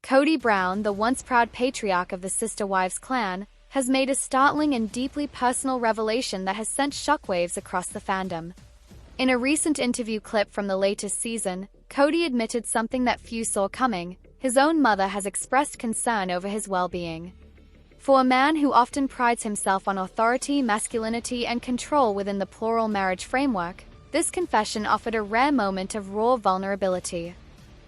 Kody Brown, the once proud patriarch of the Sister Wives clan, has made a startling and deeply personal revelation that has sent shockwaves across the fandom. In a recent interview clip from the latest season, Kody admitted something that few saw coming. His own mother has expressed concern over his well-being. For a man who often prides himself on authority, masculinity, and control within the plural marriage framework, this confession offered a rare moment of raw vulnerability.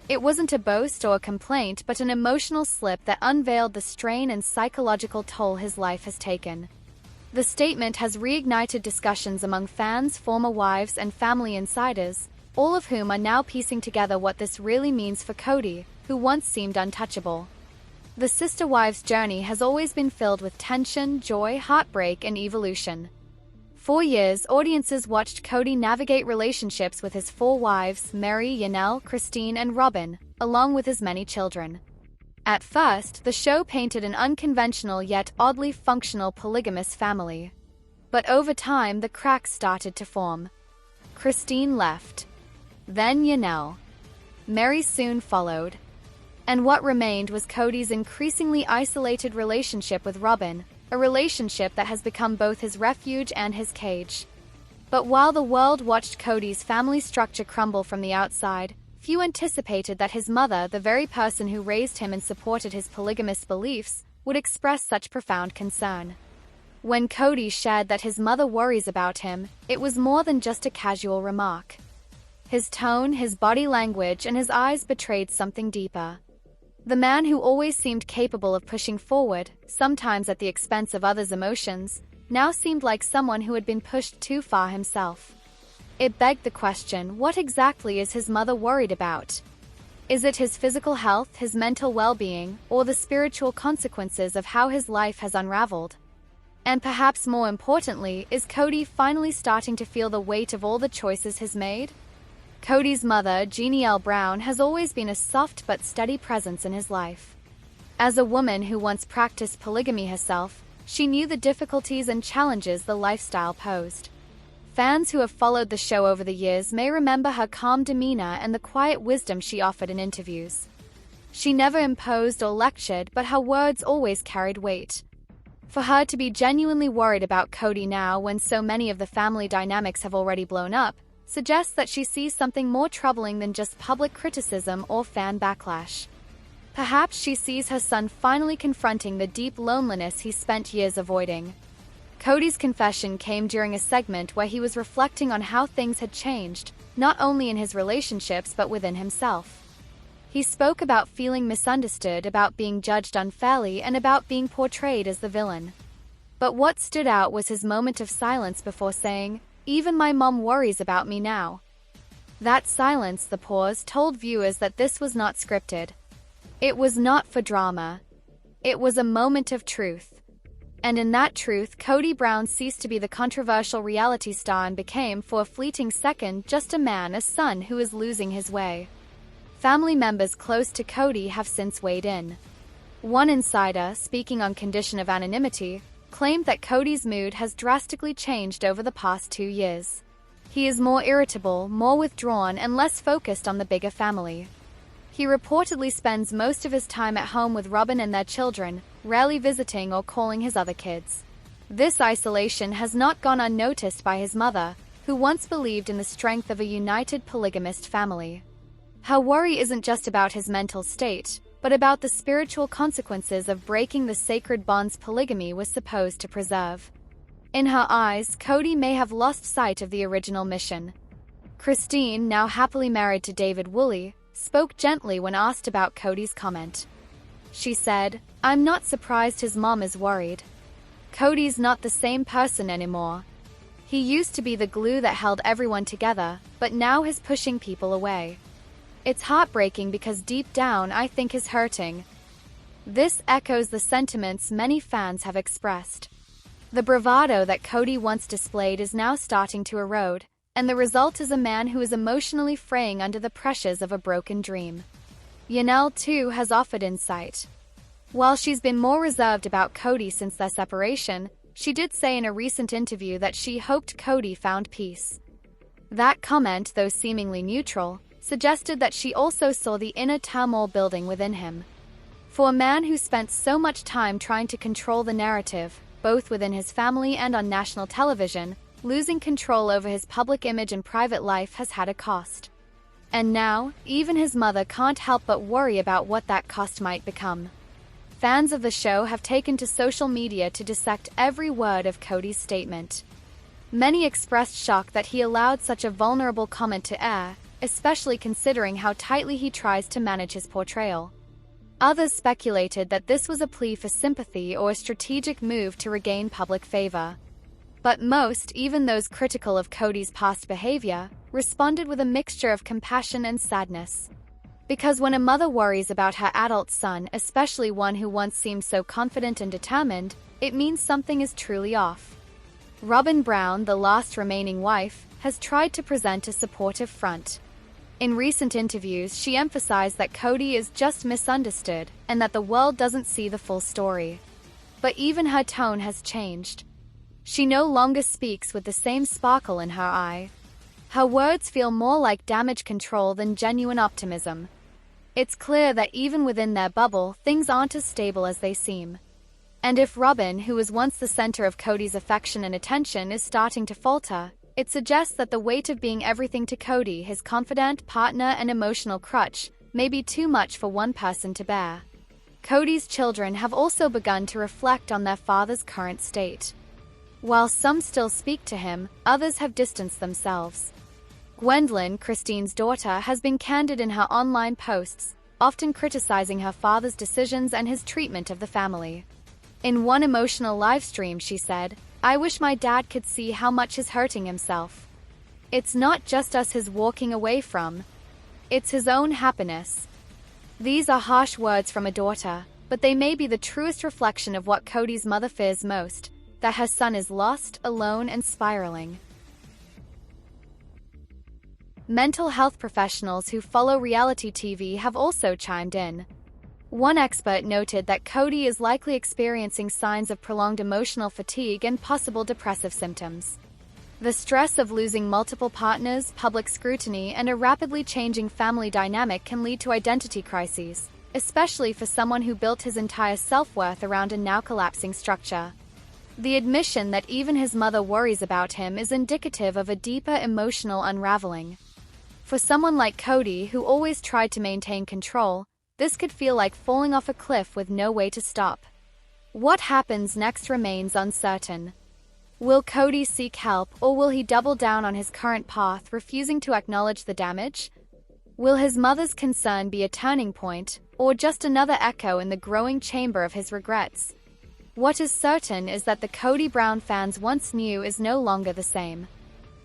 It wasn't a boast or a complaint, but an emotional slip that unveiled the strain and psychological toll his life has taken. The statement has reignited discussions among fans, former wives, and family insiders, all of whom are now piecing together what this really means for Kody, who once seemed untouchable. The Sister Wives journey has always been filled with tension, joy, heartbreak, and evolution. For years, audiences watched Kody navigate relationships with his 4 wives, Meri, Yanel, Christine, and Robyn, along with his many children. At first, the show painted an unconventional yet oddly functional polygamous family. But over time, the cracks started to form. Christine left. Then Yanel. Meri soon followed. And what remained was Kody's increasingly isolated relationship with Robyn, a relationship that has become both his refuge and his cage. But while the world watched Kody's family structure crumble from the outside, few anticipated that his mother, the very person who raised him and supported his polygamous beliefs, would express such profound concern. When Kody shared that his mother worries about him, it was more than just a casual remark. His tone, his body language, and his eyes betrayed something deeper. The man who always seemed capable of pushing forward, sometimes at the expense of others' emotions, now seemed like someone who had been pushed too far himself. It begged the question, what exactly is his mother worried about? Is it his physical health, his mental well-being, or the spiritual consequences of how his life has unraveled? And perhaps more importantly, is Kody finally starting to feel the weight of all the choices he's made? Kody's mother, Jeannie L. Brown, has always been a soft but steady presence in his life. As a woman who once practiced polygamy herself, she knew the difficulties and challenges the lifestyle posed. Fans who have followed the show over the years may remember her calm demeanor and the quiet wisdom she offered in interviews. She never imposed or lectured, but her words always carried weight. For her to be genuinely worried about Kody now, when so many of the family dynamics have already blown up, suggests that she sees something more troubling than just public criticism or fan backlash. Perhaps she sees her son finally confronting the deep loneliness he spent years avoiding. Kody's confession came during a segment where he was reflecting on how things had changed, not only in his relationships but within himself. He spoke about feeling misunderstood, about being judged unfairly, and about being portrayed as the villain. But what stood out was his moment of silence before saying, "Even my mom worries about me now." That silence, the pause, told viewers that this was not scripted. It was not for drama. It was a moment of truth. And in that truth, Kody Brown ceased to be the controversial reality star and became, for a fleeting second, just a man, a son who is losing his way. Family members close to Kody have since weighed in. One insider, speaking on condition of anonymity, claimed that Kody's mood has drastically changed over the past 2 years. He is more irritable, more withdrawn, and less focused on the bigger family. He reportedly spends most of his time at home with Robyn and their children, rarely visiting or calling his other kids. This isolation has not gone unnoticed by his mother, who once believed in the strength of a united polygamist family. Her worry isn't just about his mental state, but about the spiritual consequences of breaking the sacred bonds polygamy was supposed to preserve. In her eyes, Kody may have lost sight of the original mission. Christine, now happily married to David Woolley, spoke gently when asked about Kody's comment. She said, "I'm not surprised his mom is worried. Kody's not the same person anymore. He used to be the glue that held everyone together, but now he's pushing people away. It's heartbreaking because deep down I think he's hurting." This echoes the sentiments many fans have expressed. The bravado that Kody once displayed is now starting to erode, and the result is a man who is emotionally fraying under the pressures of a broken dream. Yanel, too, has offered insight. While she's been more reserved about Kody since their separation, she did say in a recent interview that she hoped Kody found peace. That comment, though seemingly neutral, suggested that she also saw the inner turmoil building within him. For a man who spent so much time trying to control the narrative, both within his family and on national television, losing control over his public image and private life has had a cost. And now, even his mother can't help but worry about what that cost might become. Fans of the show have taken to social media to dissect every word of Cody's statement. Many expressed shock that he allowed such a vulnerable comment to air, especially considering how tightly he tries to manage his portrayal. Others speculated that this was a plea for sympathy or a strategic move to regain public favor. But most, even those critical of Cody's past behavior, responded with a mixture of compassion and sadness. Because when a mother worries about her adult son, especially one who once seemed so confident and determined, it means something is truly off. Robin Brown, the last remaining wife, has tried to present a supportive front. In recent interviews, she emphasized that Cody is just misunderstood and that the world doesn't see the full story. But even her tone has changed. She no longer speaks with the same sparkle in her eye. Her words feel more like damage control than genuine optimism. It's clear that even within their bubble, things aren't as stable as they seem. And if Robin, who was once the center of Cody's affection and attention, is starting to falter, it suggests that the weight of being everything to Cody, his confidant, partner, and emotional crutch, may be too much for one person to bear. Cody's children have also begun to reflect on their father's current state. While some still speak to him, others have distanced themselves. Gwendolyn, Christine's daughter, has been candid in her online posts, often criticizing her father's decisions and his treatment of the family. In one emotional livestream, she said, "I wish my dad could see how much he's hurting himself. It's not just us he's walking away from. It's his own happiness." These are harsh words from a daughter, but they may be the truest reflection of what Cody's mother fears most, that her son is lost, alone, and spiraling. Mental health professionals who follow reality TV have also chimed in. One expert noted that Cody is likely experiencing signs of prolonged emotional fatigue and possible depressive symptoms. The stress of losing multiple partners, public scrutiny, and a rapidly changing family dynamic can lead to identity crises, especially for someone who built his entire self-worth around a now collapsing structure. The admission that even his mother worries about him is indicative of a deeper emotional unraveling. For someone like Cody, who always tried to maintain control, this could feel like falling off a cliff with no way to stop. What happens next remains uncertain. Will Cody seek help, or will he double down on his current path, refusing to acknowledge the damage? Will his mother's concern be a turning point, or just another echo in the growing chamber of his regrets? What is certain is that the Cody Brown fans once knew is no longer the same.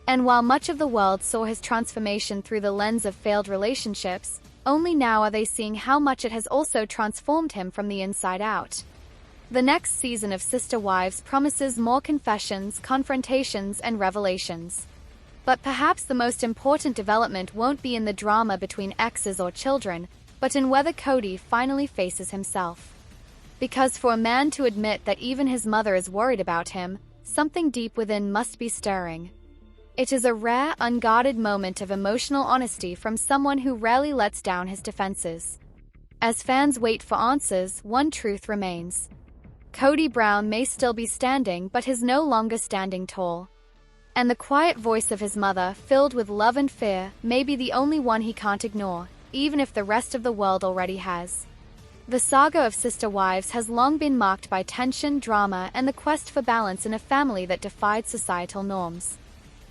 And while much of the world saw his transformation through the lens of failed relationships, only now are they seeing how much it has also transformed him from the inside out. The next season of Sister Wives promises more confessions, confrontations, and revelations. But perhaps the most important development won't be in the drama between exes or children, but in whether Cody finally faces himself. Because for a man to admit that even his mother is worried about him, something deep within must be stirring. It is a rare, unguarded moment of emotional honesty from someone who rarely lets down his defenses. As fans wait for answers, one truth remains. Cody Brown may still be standing, but is no longer standing tall. And the quiet voice of his mother, filled with love and fear, may be the only one he can't ignore, even if the rest of the world already has. The saga of Sister Wives has long been marked by tension, drama, and the quest for balance in a family that defied societal norms.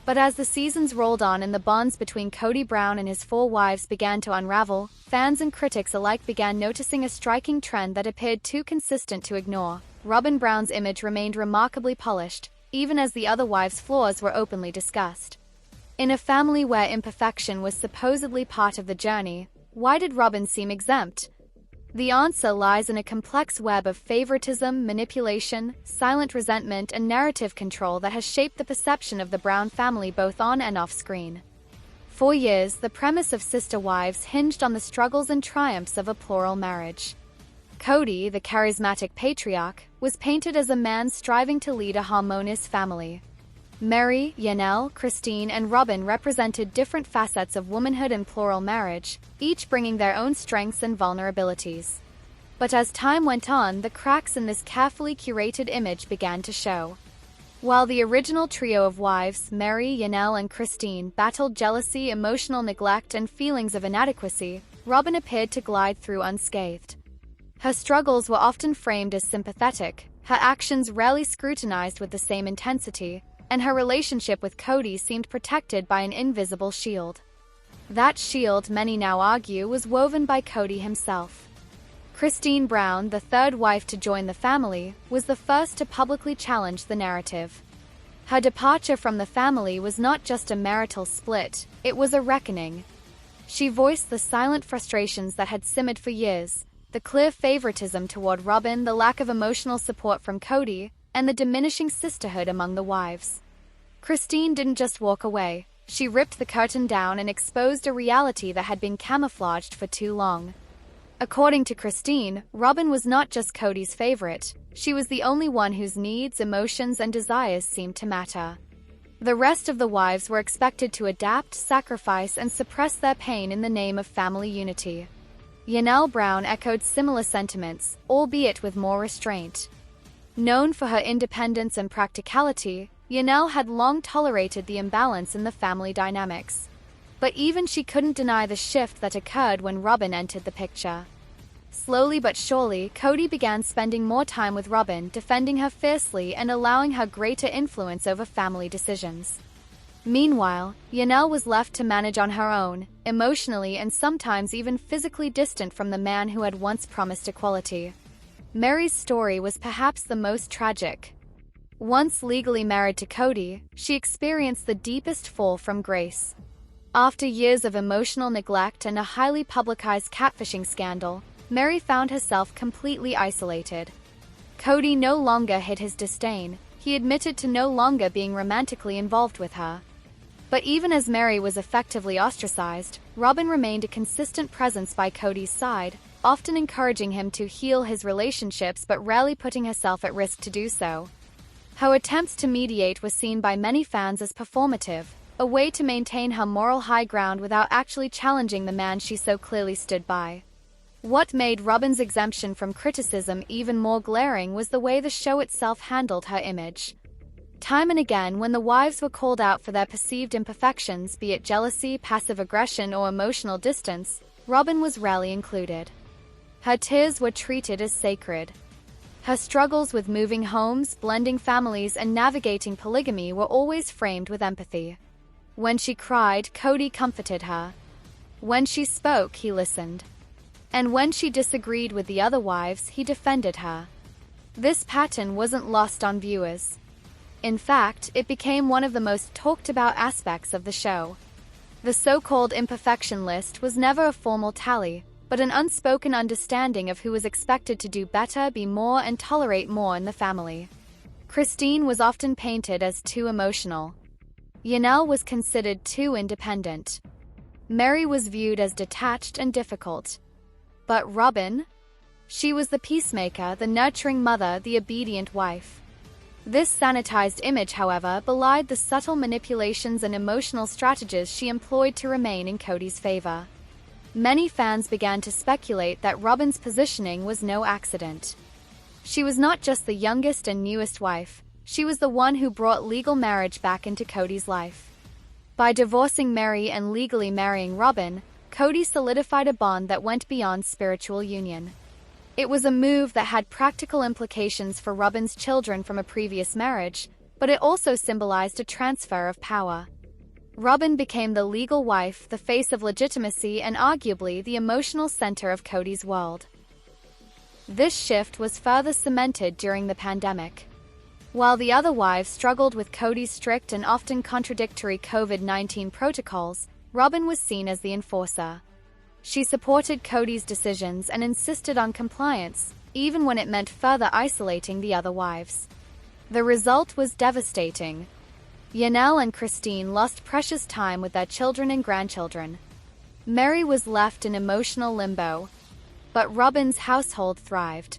But as the seasons rolled on and the bonds between Cody Brown and his 4 wives began to unravel, fans and critics alike began noticing a striking trend that appeared too consistent to ignore. Robin Brown's image remained remarkably polished, even as the other wives' flaws were openly discussed. In a family where imperfection was supposedly part of the journey, why did Robin seem exempt? The answer lies in a complex web of favoritism, manipulation, silent resentment, and narrative control that has shaped the perception of the Brown family both on and off screen. For years, the premise of Sister Wives hinged on the struggles and triumphs of a plural marriage. Cody, the charismatic patriarch, was painted as a man striving to lead a harmonious family. Mary, Yanel, Christine, and Robin represented different facets of womanhood and plural marriage, each bringing their own strengths and vulnerabilities. But as time went on, the cracks in this carefully curated image began to show. While the original trio of wives, Mary, Yanel, and Christine, battled jealousy, emotional neglect, and feelings of inadequacy, Robin appeared to glide through unscathed. Her struggles were often framed as sympathetic, her actions rarely scrutinized with the same intensity, and her relationship with Cody seemed protected by an invisible shield. That shield, many now argue, was woven by Cody himself. Christine Brown, the third wife to join the family, was the first to publicly challenge the narrative. Her departure from the family was not just a marital split, it was a reckoning. She voiced the silent frustrations that had simmered for years, the clear favoritism toward Robin, the lack of emotional support from Cody, and the diminishing sisterhood among the wives. Christine didn't just walk away, she ripped the curtain down and exposed a reality that had been camouflaged for too long. According to Christine, Robin was not just Cody's favorite, she was the only one whose needs, emotions, and desires seemed to matter. The rest of the wives were expected to adapt, sacrifice, and suppress their pain in the name of family unity. Yanel Brown echoed similar sentiments, albeit with more restraint. Known for her independence and practicality, Yanel had long tolerated the imbalance in the family dynamics. But even she couldn't deny the shift that occurred when Robin entered the picture. Slowly but surely, Cody began spending more time with Robin, defending her fiercely and allowing her greater influence over family decisions. Meanwhile, Yanel was left to manage on her own, emotionally and sometimes even physically distant from the man who had once promised equality. Mary's story was perhaps the most tragic. Once legally married to Cody, she experienced the deepest fall from grace. After years of emotional neglect and a highly publicized catfishing scandal, Mary found herself completely isolated. Cody no longer hid his disdain, he admitted to no longer being romantically involved with her. But even as Mary was effectively ostracized, Robin remained a consistent presence by Cody's side, often encouraging him to heal his relationships but rarely putting herself at risk to do so. Her attempts to mediate were seen by many fans as performative, a way to maintain her moral high ground without actually challenging the man she so clearly stood by. What made Robin's exemption from criticism even more glaring was the way the show itself handled her image. Time and again, when the wives were called out for their perceived imperfections, be it jealousy, passive aggression, or emotional distance, Robin was rarely included. Her tears were treated as sacred. Her struggles with moving homes, blending families, and navigating polygamy were always framed with empathy. When she cried, Cody comforted her. When she spoke, he listened. And when she disagreed with the other wives, he defended her. This pattern wasn't lost on viewers. In fact, it became one of the most talked about aspects of the show. The so-called imperfection list was never a formal tally, but an unspoken understanding of who was expected to do better, be more, and tolerate more in the family. Christine was often painted as too emotional. Yanel was considered too independent. Mary was viewed as detached and difficult. But Robin? She was the peacemaker, the nurturing mother, the obedient wife. This sanitized image, however, belied the subtle manipulations and emotional strategies she employed to remain in Cody's favor. Many fans began to speculate that Robin's positioning was no accident. She was not just the youngest and newest wife, she was the one who brought legal marriage back into Cody's life. By divorcing Mary and legally marrying Robin, Cody solidified a bond that went beyond spiritual union. It was a move that had practical implications for Robin's children from a previous marriage, but it also symbolized a transfer of power. Robin became the legal wife, the face of legitimacy, and arguably the emotional center of Cody's world. This shift was further cemented during the pandemic. While the other wives struggled with Cody's strict and often contradictory COVID-19 protocols, Robin was seen as the enforcer. She supported Cody's decisions and insisted on compliance, even when it meant further isolating the other wives. The result was devastating. Yanel and Christine lost precious time with their children and grandchildren. Mary was left in emotional limbo. But Robin's household thrived.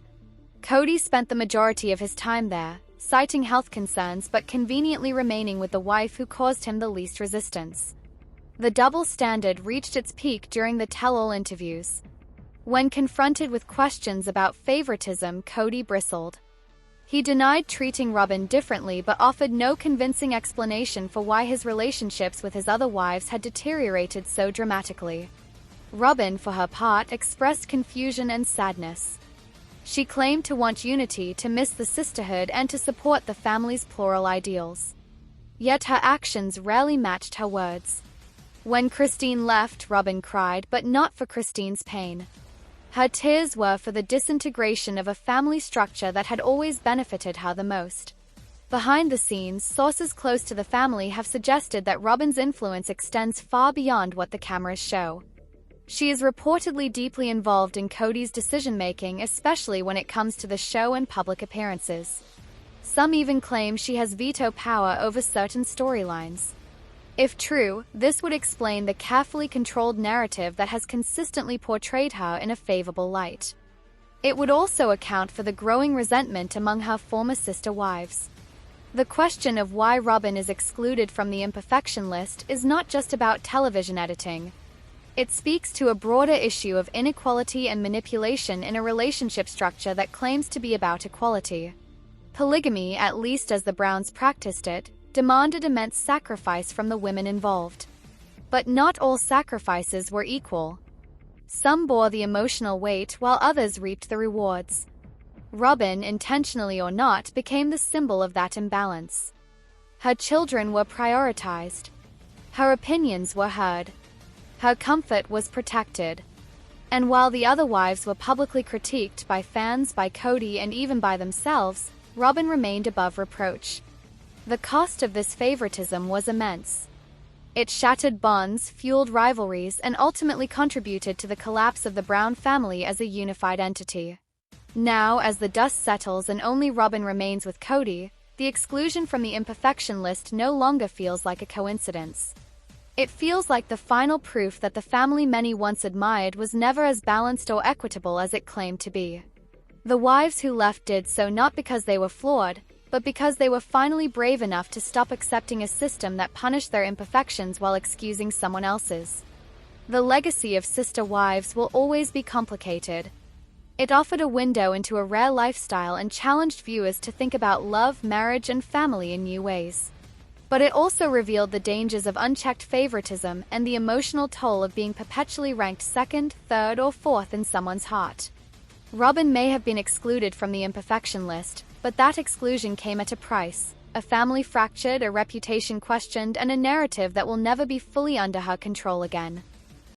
Cody spent the majority of his time there, citing health concerns but conveniently remaining with the wife who caused him the least resistance. The double standard reached its peak during the tell-all interviews. When confronted with questions about favoritism, Cody bristled. He denied treating Robin differently but offered no convincing explanation for why his relationships with his other wives had deteriorated so dramatically. Robin, for her part, expressed confusion and sadness. She claimed to want unity, to miss the sisterhood, and to support the family's plural ideals. Yet her actions rarely matched her words. When Christine left, Robin cried, but not for Christine's pain. Her tears were for the disintegration of a family structure that had always benefited her the most. Behind the scenes, sources close to the family have suggested that Robin's influence extends far beyond what the cameras show. She is reportedly deeply involved in Cody's decision-making, especially when it comes to the show and public appearances. Some even claim she has veto power over certain storylines. If true, this would explain the carefully controlled narrative that has consistently portrayed her in a favorable light. It would also account for the growing resentment among her former sister wives. The question of why Robin is excluded from the imperfection list is not just about television editing. It speaks to a broader issue of inequality and manipulation in a relationship structure that claims to be about equality. Polygamy, at least as the Browns practiced it, demanded immense sacrifice from the women involved. But not all sacrifices were equal. Some bore the emotional weight while others reaped the rewards. Robin, intentionally or not, became the symbol of that imbalance. Her children were prioritized. Her opinions were heard. Her comfort was protected. And while the other wives were publicly critiqued by fans, by Cody, and even by themselves, Robin remained above reproach. The cost of this favoritism was immense. It shattered bonds, fueled rivalries, and ultimately contributed to the collapse of the Brown family as a unified entity. Now, as the dust settles and only Robin remains with Cody, the exclusion from the imperfection list no longer feels like a coincidence. It feels like the final proof that the family many once admired was never as balanced or equitable as it claimed to be. The wives who left did so not because they were flawed, but because they were finally brave enough to stop accepting a system that punished their imperfections while excusing someone else's. The legacy of Sister Wives will always be complicated. It offered a window into a rare lifestyle and challenged viewers to think about love, marriage, and family in new ways. But it also revealed the dangers of unchecked favoritism and the emotional toll of being perpetually ranked second, third, or fourth in someone's heart. Robin may have been excluded from the imperfection list, but that exclusion came at a price: a family fractured, a reputation questioned, and a narrative that will never be fully under her control again.